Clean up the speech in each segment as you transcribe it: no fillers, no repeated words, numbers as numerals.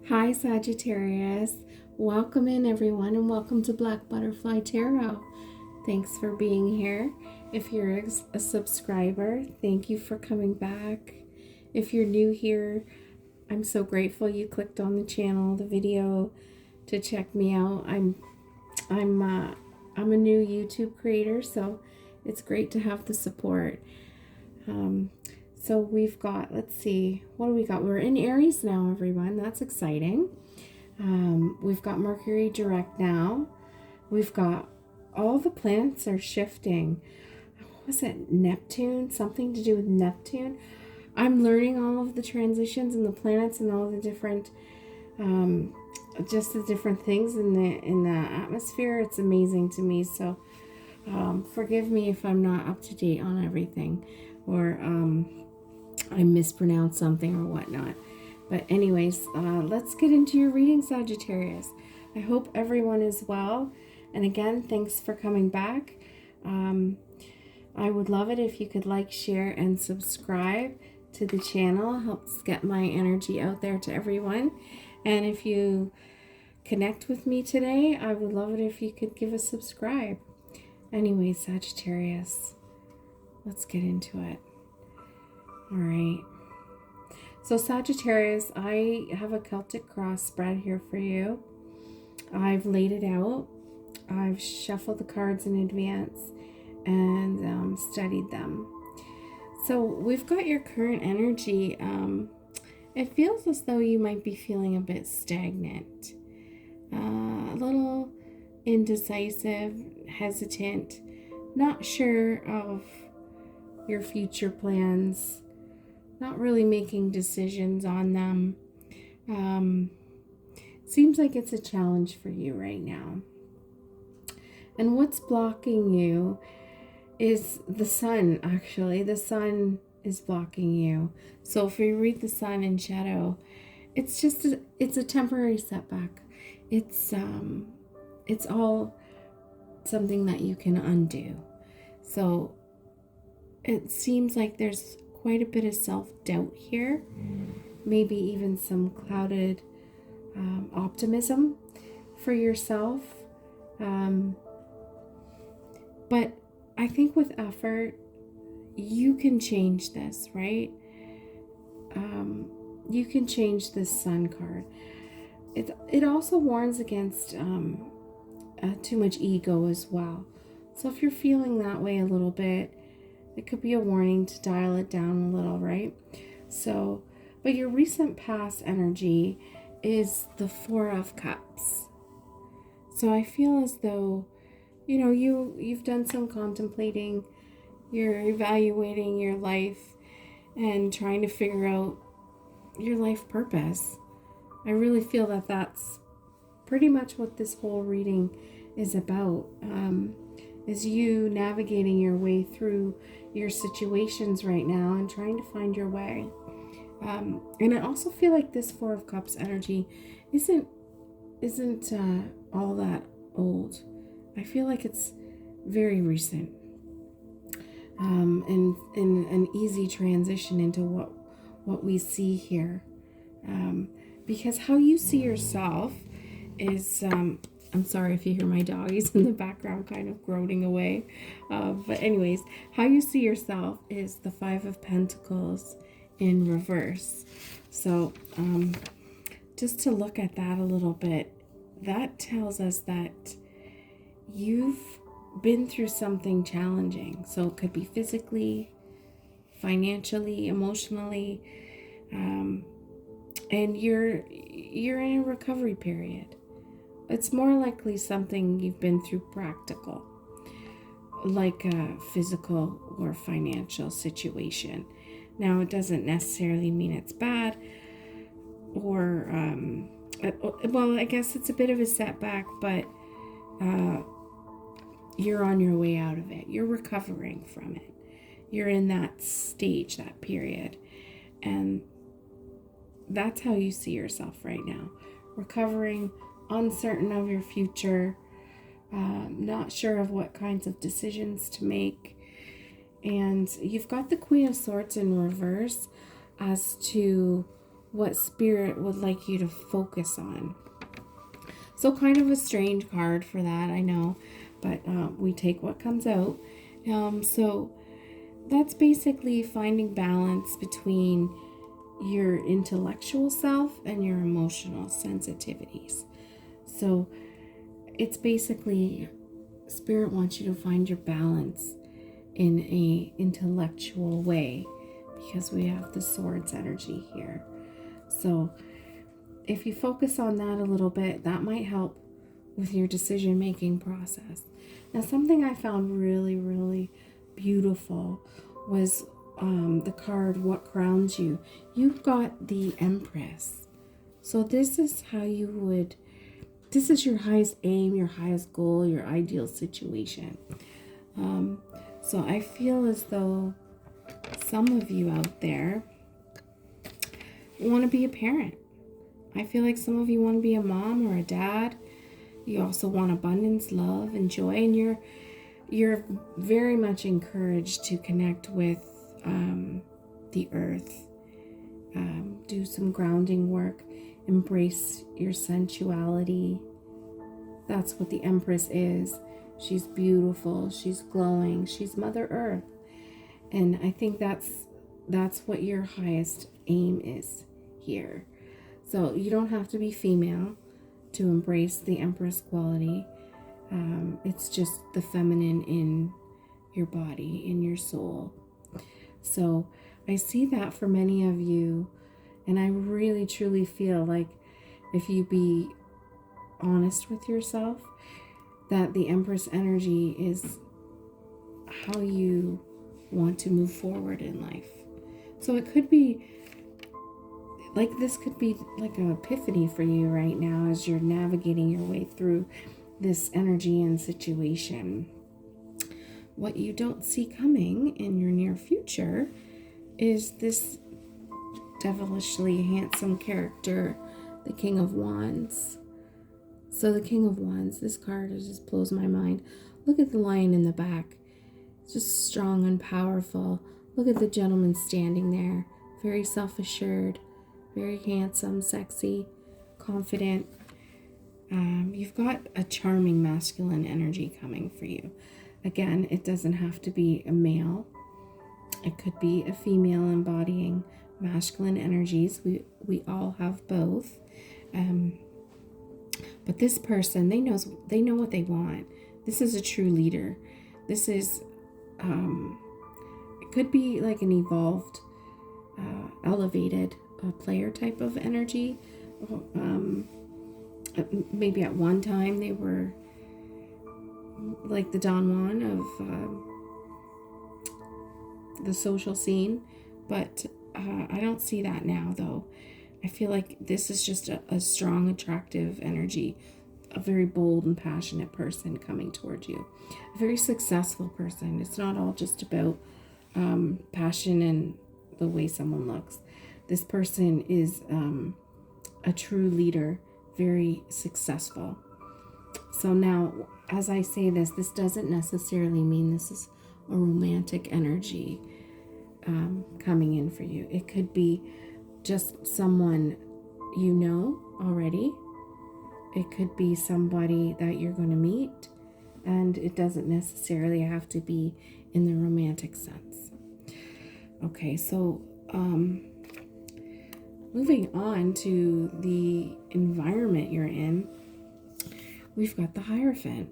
Hi Sagittarius, welcome in everyone and welcome to Black Butterfly Tarot. Thanks for being here. If you're a subscriber, thank you for coming back. If you're new here, I'm so grateful you clicked on the channel, the video to check me out. I'm a new YouTube creator, so it's great to have the support. So we've got, let's see, what do we got? We're in Aries now, everyone. That's exciting. We've got Mercury direct now. We've got all the planets are shifting. What was it? Neptune? Something to do with Neptune? I'm learning all of the transitions and the planets and all the different, just the different things in the atmosphere. It's amazing to me. So forgive me if I'm not up to date on everything, or I mispronounced something or whatnot. But anyways, let's get into your reading, Sagittarius. I hope everyone is well. And again, thanks for coming back. I would love it if you could like, share, and subscribe to the channel. It helps get my energy out there to everyone. And if you connect with me today, I would love it if you could give a subscribe. Anyway, Sagittarius, let's get into it. All right. So Sagittarius, I have a Celtic cross spread here for you. I've laid it out. I've shuffled the cards in advance and studied them. So we've got your current energy. It feels as though you might be feeling a bit stagnant, a little indecisive, hesitant, not sure of your future plans, not really making decisions on them. Seems like it's a challenge for you right now. And what's blocking you is the sun, actually. The sun is blocking you. So if you read the sun in shadow, it's a temporary setback. It's all something that you can undo. So it seems like there's quite a bit of self-doubt here, maybe even some clouded optimism for yourself. But I think with effort, you can change this, right? You can change this sun card. It also warns against too much ego as well. So if you're feeling that way a little bit, it could be a warning to dial it down a little, right? So, but your recent past energy is the Four of Cups. So I feel as though, you've done some contemplating, you're evaluating your life and trying to figure out your life purpose. I really feel that that's pretty much what this whole reading is about, is you navigating your way through your situations right now and trying to find your way. And I also feel like this Four of Cups energy isn't all that old. I feel like it's very recent, and an easy transition into what we see here, because how you see yourself is, I'm sorry if you hear my doggies in the background kind of groaning away. But anyways, how you see yourself is the Five of Pentacles in reverse. So just to look at that a little bit, that tells us that you've been through something challenging. So it could be physically, financially, emotionally, and you're in a recovery period. It's more likely something you've been through practical, like a physical or financial situation. Now, it doesn't necessarily mean it's bad, or, well, I guess it's a bit of a setback, but you're on your way out of it. You're recovering from it. You're in that stage, that period. And that's how you see yourself right now. Recovering, uncertain of your future, not sure of what kinds of decisions to make. And you've got the Queen of Swords in reverse as to what Spirit would like you to focus on. So kind of a strange card for that, I know, but we take what comes out. So that's basically finding balance between your intellectual self and your emotional sensitivities. So it's basically Spirit wants you to find your balance in a intellectual way, because we have the Swords energy here. So if you focus on that a little bit, that might help with your decision-making process. Now, something I found really, really beautiful was the card, What Crowns You. You've got the Empress. So this is how you would, this is your highest aim, your highest goal, your ideal situation. So I feel as though some of you out there want to be a parent. I feel like some of you want to be a mom or a dad. You also want abundance, love, and joy, and you're very much encouraged to connect with the earth. Do some grounding work. Embrace your sensuality. That's what the Empress is. She's beautiful. She's glowing. She's Mother Earth. And I think that's what your highest aim is here. So you don't have to be female to embrace the Empress quality. It's just the feminine in your body, in your soul. So I see that for many of you, and I really truly feel like if you be honest with yourself, that the Empress energy is how you want to move forward in life. So it could be like, this could be like an epiphany for you right now as you're navigating your way through this energy and situation. What you don't see coming in your near future is this devilishly handsome character, the King of Wands. So the King of Wands, this card just blows my mind. Look at the lion in the back. It's just strong and powerful. Look at the gentleman standing there. Very self-assured, very handsome, sexy, confident. You've got a charming masculine energy coming for you. Again, it doesn't have to be a male. It could be a female embodying masculine energies. We all have both. But this person, they know what they want. This is a true leader. This is, it could be like an evolved, elevated player type of energy. Maybe at one time they were like the Don Juan of the social scene, but I don't see that now, though. I feel like this is just a strong, attractive energy, a very bold and passionate person coming towards you, a very successful person. It's not all just about passion and the way someone looks. This person is a true leader, very successful. So now, as I say this doesn't necessarily mean this is a romantic energy coming in for you. It could be just someone you know already. It could be somebody that you're going to meet, and it doesn't necessarily have to be in the romantic sense. Okay, so moving on to the environment you're in, we've got the Hierophant.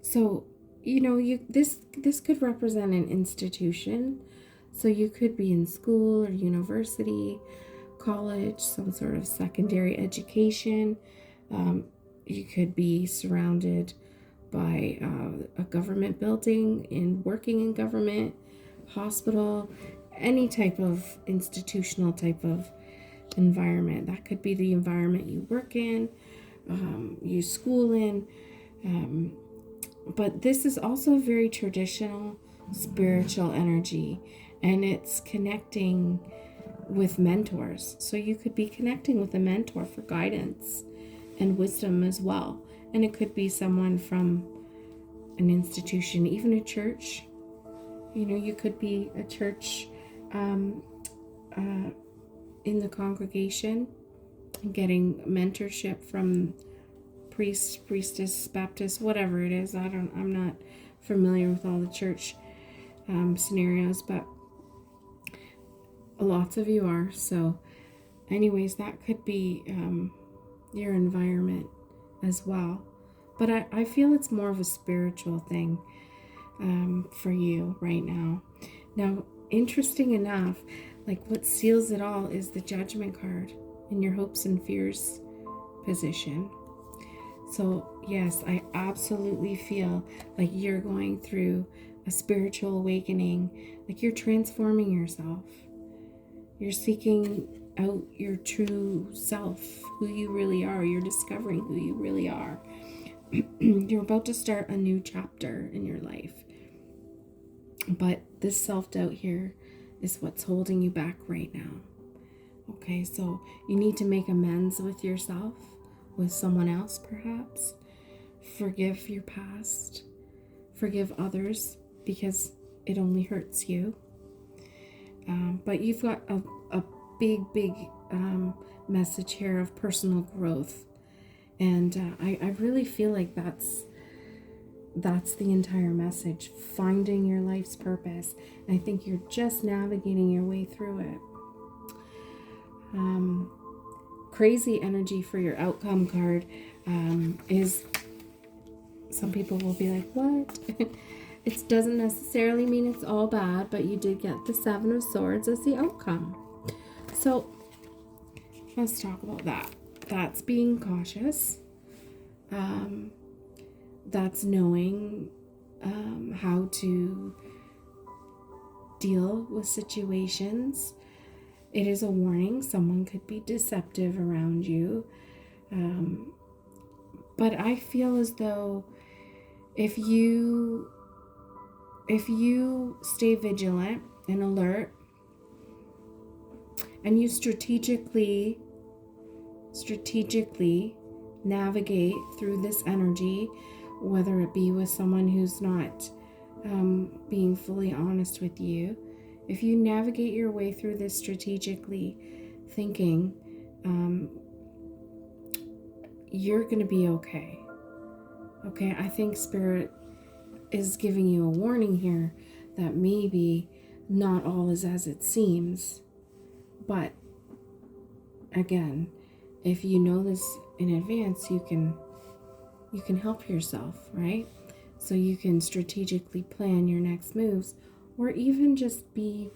So, you know, this could represent an institution. So you could be in school or university, college, some sort of secondary education. You could be surrounded by a government building, working in government, hospital, any type of institutional type of environment. That could be the environment you work in, you school in. But this is also a very traditional spiritual energy, and it's connecting with mentors. So you could be connecting with a mentor for guidance and wisdom as well. And it could be someone from an institution, even a church. You know, you could be a church in the congregation and getting mentorship from priest, priestess, Baptist, whatever it is. I'm not familiar with all the church scenarios, but lots of you are. So anyways, that could be your environment as well. But I feel it's more of a spiritual thing for you right now. Now, interesting enough, like what seals it all is the Judgment card in your hopes and fears position. So yes, I absolutely feel like you're going through a spiritual awakening, like you're transforming yourself. You're seeking out your true self, who you really are. You're discovering who you really are. You're about to start a new chapter in your life. But this self-doubt here is what's holding you back right now. Okay, so you need to make amends with yourself, with someone else perhaps. Forgive your past. Forgive others because it only hurts you. But you've got a big message here of personal growth. And I really feel like that's the entire message, finding your life's purpose. And I think you're just navigating your way through it. Crazy energy for your outcome card is, some people will be like, what? It doesn't necessarily mean it's all bad, but you did get the Seven of Swords as the outcome. So let's talk about that. That's being cautious. That's knowing how to deal with situations. It is a warning. Someone could be deceptive around you. But I feel as though if you stay vigilant and alert, and you strategically navigate through this energy, whether it be with someone who's not being fully honest with you, if you navigate your way through this strategically, thinking, you're going to be okay. Okay, I think Spirit is giving you a warning here that maybe not all is as it seems. But again, if you know this in advance, you can help yourself, right? So you can strategically plan your next moves, or even just be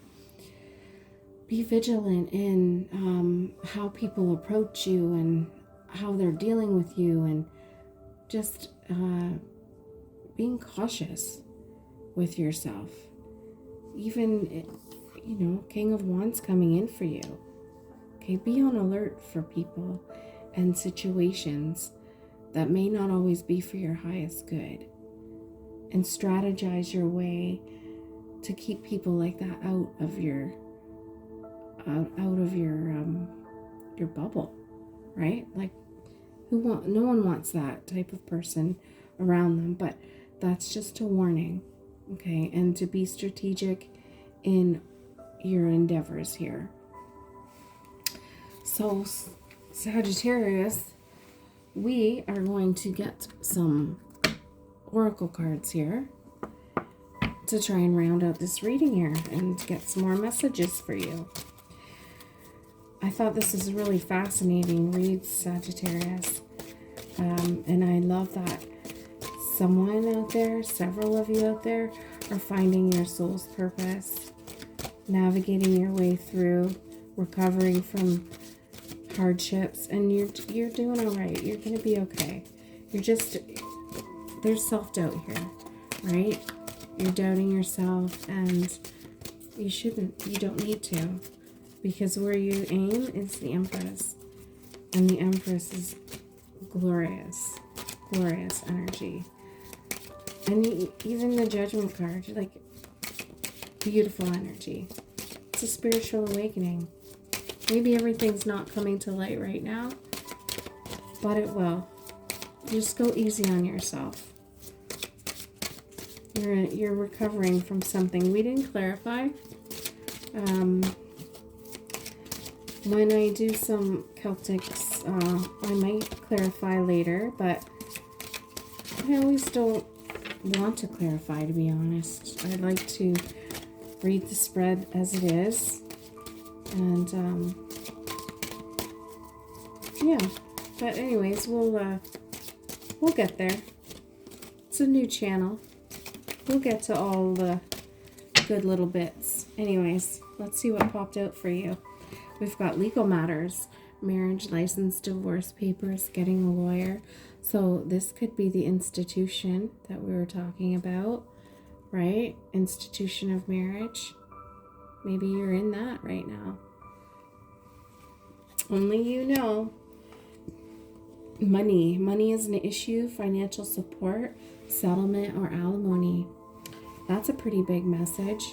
vigilant in how people approach you and how they're dealing with you, and just being cautious with yourself. Even, King of Wands coming in for you. Okay, be on alert for people and situations that may not always be for your highest good, and strategize your way to keep people like that out of your bubble, right? Like, no one wants that type of person around them, but that's just a warning, okay? And to be strategic in your endeavors here. So, Sagittarius, we are going to get some oracle cards here to try and round out this reading here and get some more messages for you. I thought this is a really fascinating read, Sagittarius. And I love that someone out there, several of you out there, are finding your soul's purpose, navigating your way through, recovering from hardships, and you're doing all right. You're going to be okay. There's self-doubt here, right? You're doubting yourself, and you don't need to, because where you aim is the Empress, and the Empress is glorious energy. And even the Judgment card, like, beautiful energy. It's a spiritual awakening. Maybe everything's not coming to light right now, but it will. Just go easy on yourself. You're recovering from something we didn't clarify. When I do some Celtics, I might clarify later, but I always don't want to clarify, to be honest. I like to read the spread as it is. And, yeah. But anyways, we'll get there. It's a new channel. We'll get to all the good little bits. Anyways, let's see what popped out for you. We've got legal matters, marriage, license, divorce papers, getting a lawyer. So this could be the institution that we were talking about, right? Institution of marriage. Maybe you're in that right now. Only you know. Money. Money is an issue, financial support, settlement, or alimony. That's a pretty big message,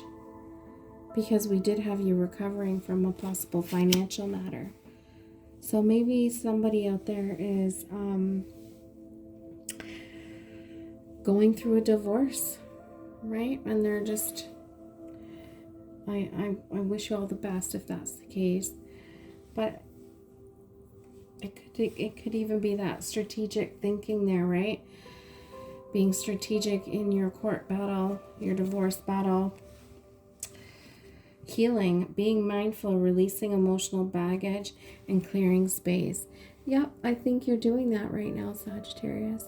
because we did have you recovering from a possible financial matter. So maybe somebody out there is going through a divorce, right? And they're just, I wish you all the best if that's the case. But it could even be that strategic thinking there, right? Being strategic in your court battle, your divorce battle. Healing, being mindful, releasing emotional baggage, and clearing space. Yep, I think you're doing that right now, Sagittarius.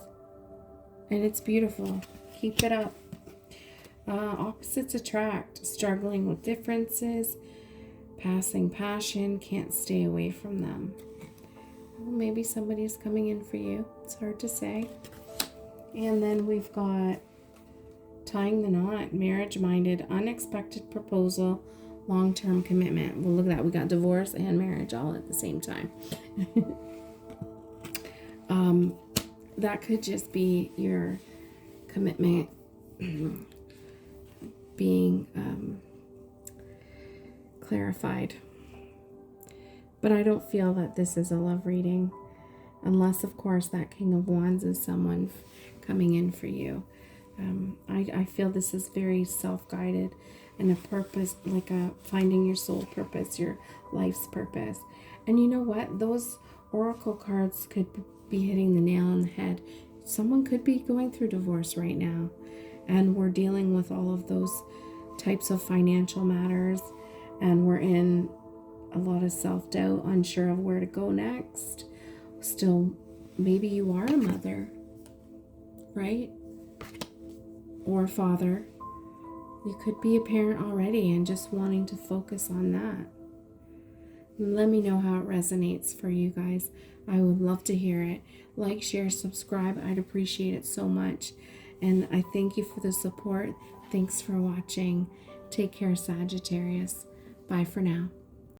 And it's beautiful. Keep it up. Opposites attract, struggling with differences, passing passion, can't stay away from them. Well, maybe somebody's coming in for you. It's hard to say. And then we've got tying the knot, marriage-minded, unexpected proposal, long-term commitment. Well, look at that. We got divorce and marriage all at the same time. That could just be your commitment being clarified. But I don't feel that this is a love reading, unless, of course, that King of Wands is someone coming in for you. I feel this is very self-guided and a purpose, like a finding your soul purpose, your life's purpose. And you know what? Those oracle cards could be hitting the nail on the head. Someone could be going through divorce right now, and we're dealing with all of those types of financial matters, and we're in a lot of self-doubt, unsure of where to go next. Still, maybe you are a mother, right? Or a father. You could be a parent already and just wanting to focus on that. Let me know how it resonates for you guys. I would love to hear it. Like, share, subscribe. I'd appreciate it so much. And I thank you for the support. Thanks for watching. Take care, Sagittarius. Bye for now.